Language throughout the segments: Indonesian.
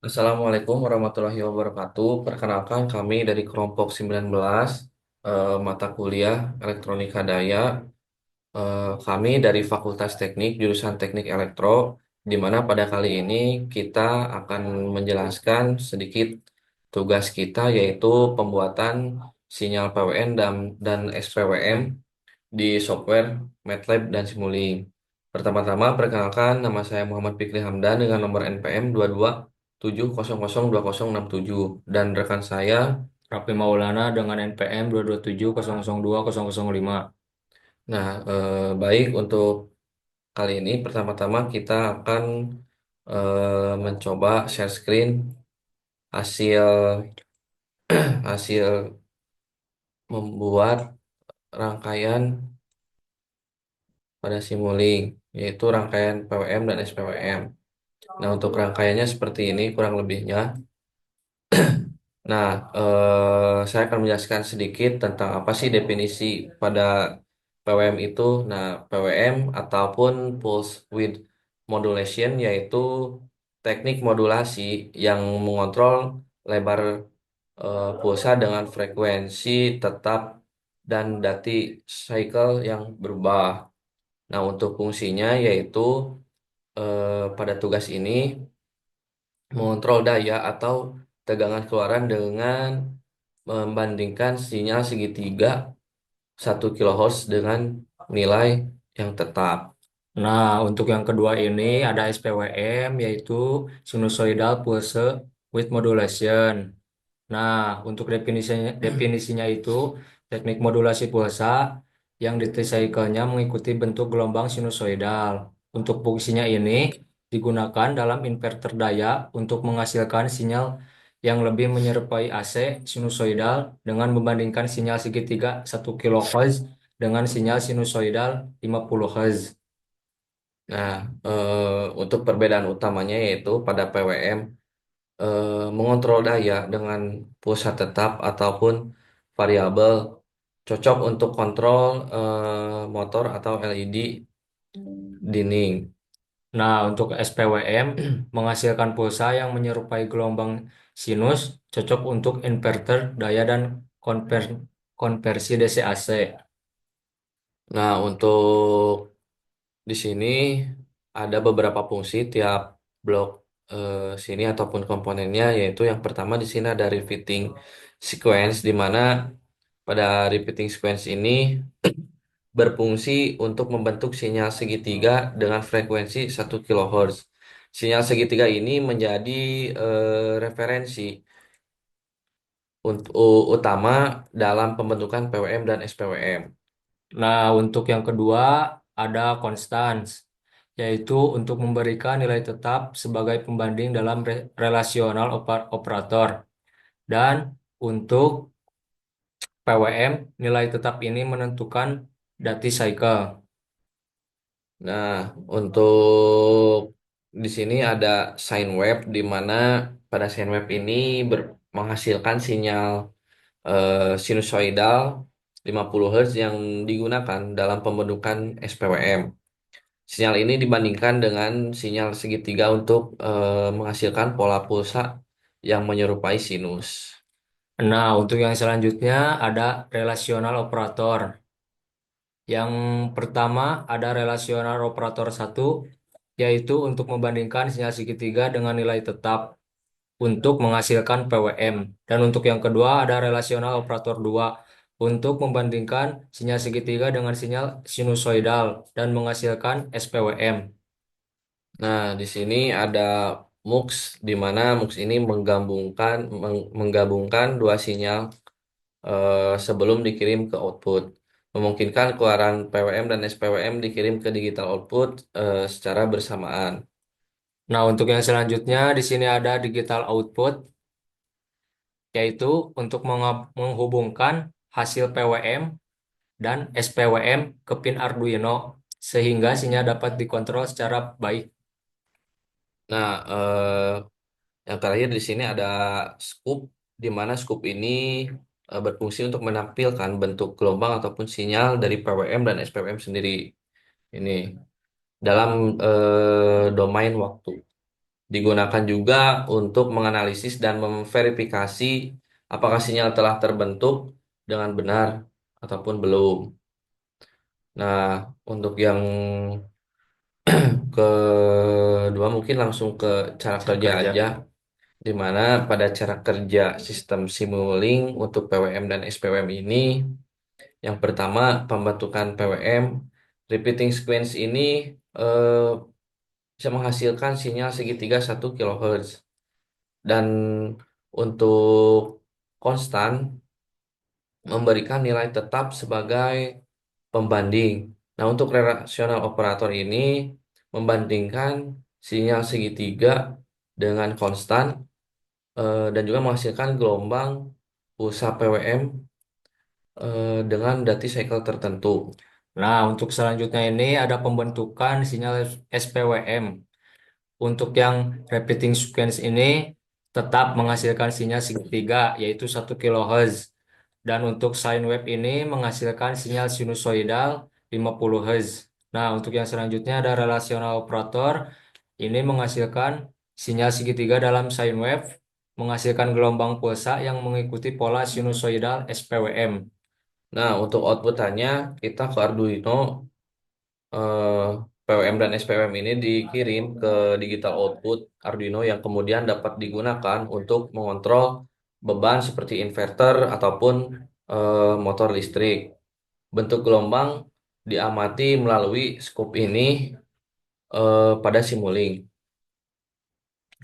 Assalamualaikum warahmatullahi wabarakatuh. Perkenalkan kami dari kelompok 19 mata kuliah Elektronika Daya. Kami dari Fakultas Teknik jurusan Teknik Elektro, di mana pada kali ini kita akan menjelaskan sedikit tugas kita yaitu pembuatan sinyal PWN dan SPWM di software MATLAB dan Simulink. Pertama-tama, perkenalkan nama saya Muhammad Fikri Hamdan dengan nomor NPM 2270020067 dan rekan saya. Raffi Maulana dengan NPM 227002005. Nah, baik untuk kali ini pertama-tama kita akan mencoba share screen hasil hasil membuat rangkaian pada Simulink, yaitu rangkaian PWM dan SPWM. Nah, untuk rangkaiannya seperti ini kurang lebihnya. Nah, saya akan menjelaskan sedikit tentang apa sih definisi pada PWM itu. Nah, PWM ataupun Pulse Width Modulation yaitu teknik modulasi yang mengontrol lebar pulsa dengan frekuensi tetap dan dati cycle yang berubah. Nah, untuk fungsinya yaitu pada tugas ini mengontrol daya atau tegangan keluaran dengan membandingkan sinyal segitiga 1 kHz dengan nilai yang tetap. Nah, untuk yang kedua ini ada SPWM yaitu Sinusoidal Pulse with Modulation. Nah, untuk definisinya itu teknik modulasi pulsa yang detik cycle-nya mengikuti bentuk gelombang sinusoidal. Untuk fungsinya ini digunakan dalam inverter daya untuk menghasilkan sinyal yang lebih menyerupai AC sinusoidal dengan membandingkan sinyal segitiga 1 kHz dengan sinyal sinusoidal 50 Hz. Nah, untuk perbedaan utamanya yaitu pada PWM mengontrol daya dengan pusat tetap ataupun variabel, cocok untuk kontrol motor atau LED dinding. Nah, untuk SPWM menghasilkan pulsa yang menyerupai gelombang sinus, cocok untuk inverter daya dan konversi DC-AC. Nah, untuk di sini ada beberapa fungsi tiap blok sini ataupun komponennya, yaitu yang pertama di sini ada repeating sequence, di mana pada repeating sequence ini berfungsi untuk membentuk sinyal segitiga dengan frekuensi 1 kHz. Sinyal segitiga ini menjadi referensi untuk utama dalam pembentukan PWM dan SPWM. Nah, untuk yang kedua ada constants, yaitu untuk memberikan nilai tetap sebagai pembanding dalam relasional operator. Dan untuk PWM, nilai tetap ini menentukan dati cycle. Nah, untuk di sini ada sine wave, di mana pada sine wave ini menghasilkan sinyal sinusoidal 50 Hz yang digunakan dalam pembentukan SPWM. Sinyal ini dibandingkan dengan sinyal segitiga untuk menghasilkan pola pulsa yang menyerupai sinus. Nah, untuk yang selanjutnya ada relasional operator. Yang pertama ada relasional operator satu, yaitu untuk membandingkan sinyal segitiga dengan nilai tetap untuk menghasilkan PWM. Dan untuk yang kedua ada relasional operator 2 untuk membandingkan sinyal segitiga dengan sinyal sinusoidal dan menghasilkan SPWM. Nah, di sini ada MUX, di mana MUX ini menggabungkan dua sinyal sebelum dikirim ke output, memungkinkan keluaran PWM dan SPWM dikirim ke digital output secara bersamaan. Nah, untuk yang selanjutnya di sini ada digital output, yaitu untuk menghubungkan hasil PWM dan SPWM ke pin Arduino sehingga sinyal dapat dikontrol secara baik. Nah, yang terakhir di sini ada scoop, di mana scoop ini berfungsi untuk menampilkan bentuk gelombang ataupun sinyal dari PWM dan SPWM sendiri ini dalam domain waktu. Digunakan juga untuk menganalisis dan memverifikasi apakah sinyal telah terbentuk dengan benar ataupun belum. Nah, untuk yang kedua mungkin langsung ke cara Cara kerja kerja. aja, di mana pada cara kerja sistem Simulink untuk PWM dan SPWM ini, yang pertama pembentukan PWM, repeating sequence ini eh, bisa menghasilkan sinyal segitiga 1 kHz dan untuk konstan memberikan nilai tetap sebagai pembanding. Nah, untuk relational operator ini membandingkan sinyal segitiga dengan konstan dan juga menghasilkan gelombang pulsa PWM dengan dati cycle tertentu. Nah, untuk selanjutnya ini ada pembentukan sinyal SPWM. Untuk yang repeating sequence ini tetap menghasilkan sinyal segitiga yaitu 1 kHz. Dan untuk sine wave ini menghasilkan sinyal sinusoidal 50 Hz. Nah, untuk yang selanjutnya ada relational operator. Ini menghasilkan sinyal segitiga dalam sine wave, menghasilkan gelombang pulsa yang mengikuti pola sinusoidal SPWM. Nah, untuk outputannya kita ke Arduino eh, PWM dan SPWM ini dikirim ke digital output Arduino yang kemudian dapat digunakan untuk mengontrol beban seperti inverter ataupun motor listrik. Bentuk gelombang diamati melalui scope ini pada Simulink.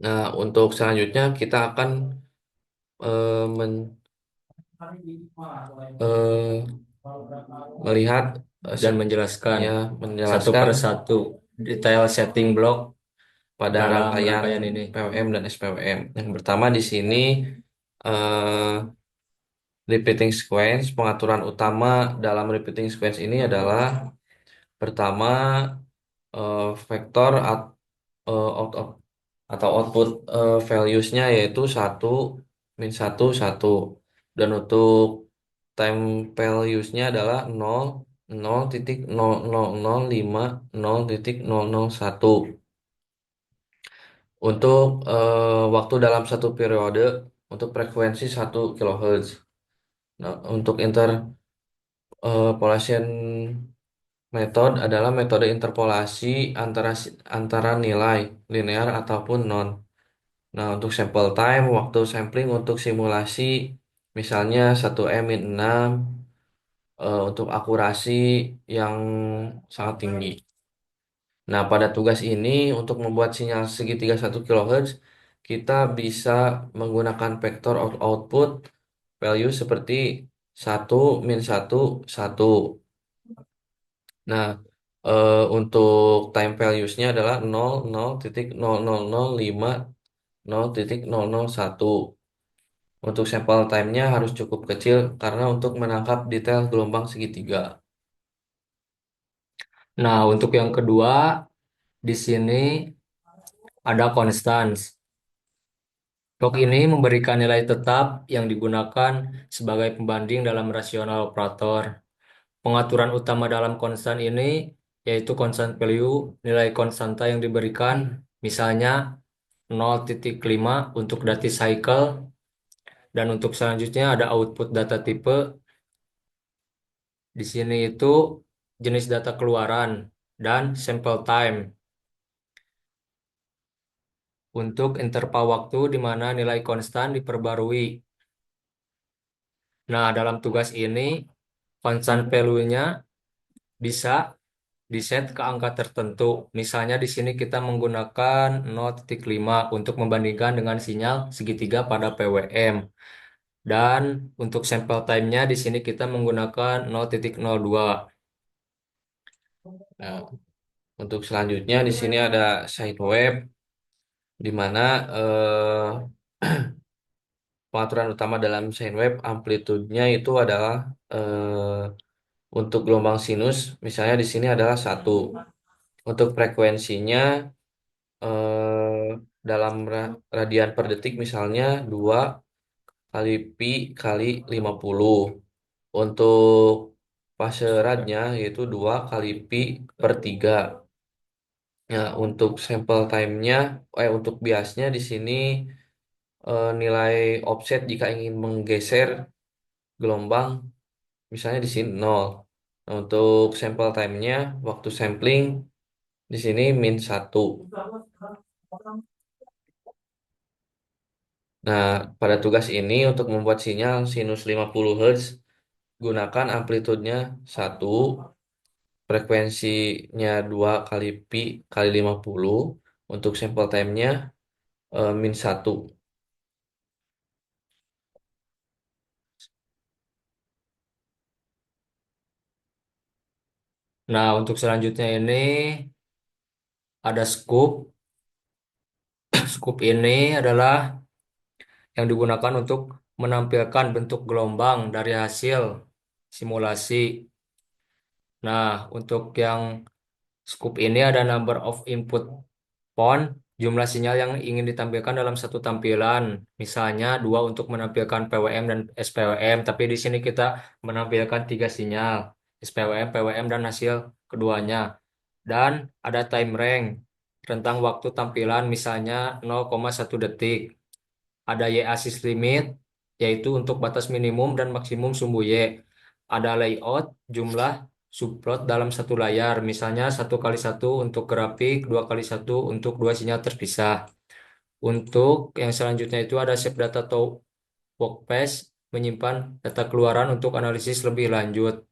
Nah, untuk selanjutnya kita akan eh, men- eh, melihat Dan menjelaskan ya satu menjelaskan persatu detail setting block pada dalam rangkaian rangkaian ini. PWM dan SPWM. Yang pertama di sini eh, repeating sequence, pengaturan utama dalam repeating sequence ini adalah pertama vektor out of atau output values-nya yaitu satu min satu satu, dan untuk time values-nya adalah nol nol titik nol nol nol lima nol titik nol nol satu. Untuk waktu dalam satu periode untuk frekuensi 1 kHz. Nah, untuk interpolation method adalah metode interpolasi antara nilai linear ataupun non. Nah, untuk sample time, waktu sampling untuk simulasi misalnya 1 M-6 untuk akurasi yang sangat tinggi. Nah, pada tugas ini untuk membuat sinyal segitiga 1 kHz, kita bisa menggunakan vektor output value seperti satu min satu satu. Nah, untuk time values-nya adalah nol nol titik nol nol nol lima nol titik nol nol satu. Untuk sampel time-nya harus cukup kecil karena untuk menangkap detail gelombang segitiga. Nah, untuk yang kedua di sini ada constants. Log ini memberikan nilai tetap yang digunakan sebagai pembanding dalam rasional operator. Pengaturan utama dalam konstan ini yaitu constant value, nilai konstanta yang diberikan, misalnya 0,5 untuk dati cycle, dan untuk selanjutnya ada output data tipe. Di sini itu jenis data keluaran dan sample time untuk interval waktu di mana nilai konstan diperbarui. Nah, dalam tugas ini, constant value-nya bisa diset ke angka tertentu. Misalnya di sini kita menggunakan 0,5 untuk membandingkan dengan sinyal segitiga pada PWM. Dan untuk sample time-nya di sini kita menggunakan 0,02. Nah, untuk selanjutnya di sini ada side wave di mana pengaturan utama dalam sine wave amplitude-nya itu adalah untuk gelombang sinus, misalnya di sini adalah satu. Untuk frekuensinya eh, dalam radian per detik misalnya 2 kali pi kali 50. Untuk fase radnya yaitu 2 kali pi per 3. Ya, untuk sampel time-nya, untuk biasnya di sini nilai offset jika ingin menggeser gelombang, misalnya di sini nol. Nah, untuk sampel time-nya, waktu sampling di sini -1. Nah, pada tugas ini untuk membuat sinyal sinus 50 Hz, gunakan amplitudenya 1, frekuensinya 2 kali pi kali 50, untuk sampel time-nya -1. Nah, untuk selanjutnya ini ada scoop. Scoop ini adalah yang digunakan untuk menampilkan bentuk gelombang dari hasil simulasi. Nah, untuk yang scoop ini ada number of input point, jumlah sinyal yang ingin ditampilkan dalam satu tampilan. Misalnya dua untuk menampilkan PWM dan SPWM, tapi di sini kita menampilkan tiga sinyal, SPWM, PWM, dan hasil keduanya. Dan ada time range, rentang waktu tampilan misalnya 0,1 detik. Ada Y axis limit, yaitu untuk batas minimum dan maksimum sumbu Y. Ada layout, jumlah subplot dalam satu layar, misalnya 1 kali 1 untuk grafik, 2 kali 1 untuk dua sinyal terpisah. Untuk yang selanjutnya itu ada shape data to workspace, menyimpan data keluaran untuk analisis lebih lanjut.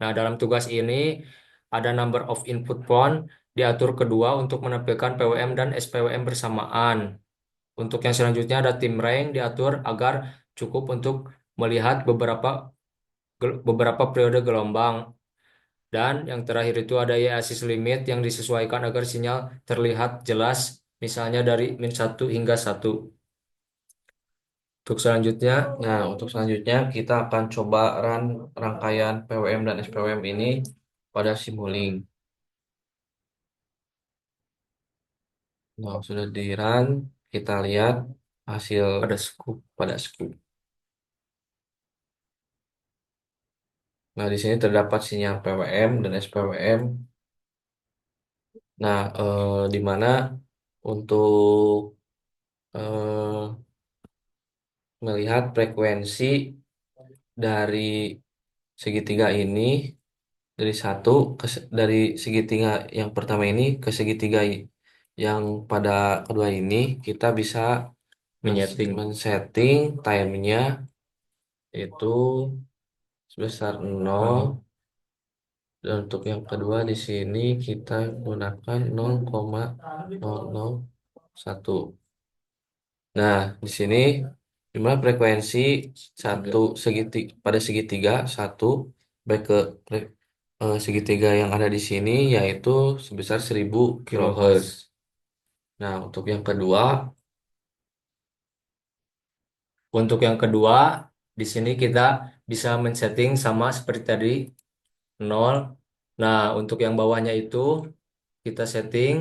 Nah, dalam tugas ini ada number of input point, diatur kedua untuk menampilkan PWM dan SPWM bersamaan. Untuk yang selanjutnya ada tim rank diatur agar cukup untuk melihat beberapa periode gelombang. Dan yang terakhir itu ada Y-axis limit yang disesuaikan agar sinyal terlihat jelas, misalnya dari -1 hingga 1. Untuk selanjutnya, Nah, untuk selanjutnya kita akan coba run rangkaian PWM dan SPWM ini pada Simulink. Nah, sudah di run, kita lihat hasil pada scoop. pada scoop. Nah, di sini terdapat sinyal PWM dan SPWM. Nah, di mana untuk eh, melihat frekuensi dari segitiga ini, dari dari segitiga yang pertama ini ke segitiga yang pada kedua ini, kita bisa Menyeting. men-setting time-nya itu sebesar nol. Oh, Dan untuk yang kedua di sini kita gunakan 0,001. Nah, di sini jumlah frekuensi tiga satu segitiga pada segitiga satu baik ke segitiga yang ada di sini yaitu sebesar 1000 kHz. kilohertz. Nah, untuk yang kedua, Untuk yang kedua, di sini kita bisa men-setting sama seperti tadi, nol. Nah, untuk yang bawahnya itu kita setting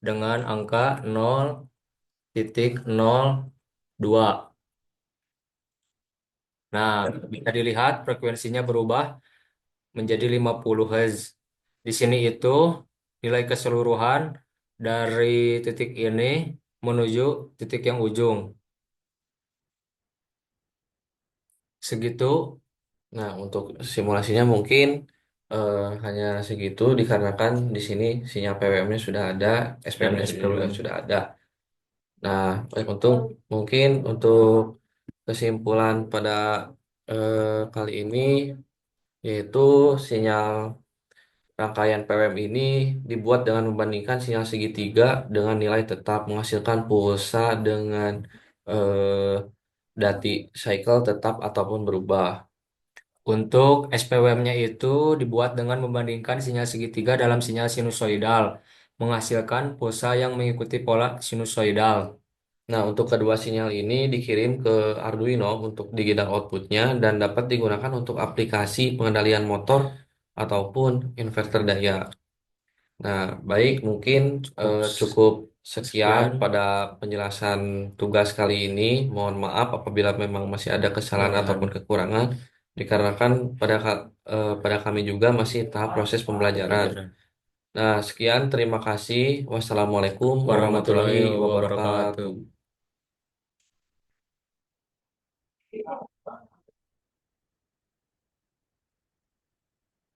dengan angka 0,02. Nah, bisa dilihat frekuensinya berubah menjadi 50 Hz. Di sini itu nilai keseluruhan dari titik ini menuju titik yang ujung. Segitu. nah untuk simulasinya mungkin hanya segitu dikarenakan di sini sinyal PWM-nya sudah ada, Dan SPM-nya juga SPWM. sudah ada. Nah, baik untuk mungkin untuk kesimpulan pada eh, kali ini yaitu sinyal rangkaian PWM ini dibuat dengan membandingkan sinyal segitiga dengan nilai tetap menghasilkan pulsa dengan eh, dati cycle tetap ataupun berubah. Untuk SPWM-nya itu dibuat dengan membandingkan sinyal segitiga dalam sinyal sinusoidal, menghasilkan pulsa yang mengikuti pola sinusoidal. Nah, untuk kedua sinyal ini dikirim ke Arduino untuk digital outputnya dan dapat digunakan untuk aplikasi pengendalian motor ataupun inverter daya. Nah, baik, mungkin Cukup cukup sekian sekian. pada penjelasan tugas kali ini. Mohon maaf apabila memang masih ada kesalahan ataupun Kesalahan kekurangan, dikarenakan pada kami juga masih tahap proses pembelajaran. pembelajaran. Nah, sekian, terima kasih. Wassalamualaikum warahmatullahi Warahmatullahi wabarakatuh. wabarakatuh.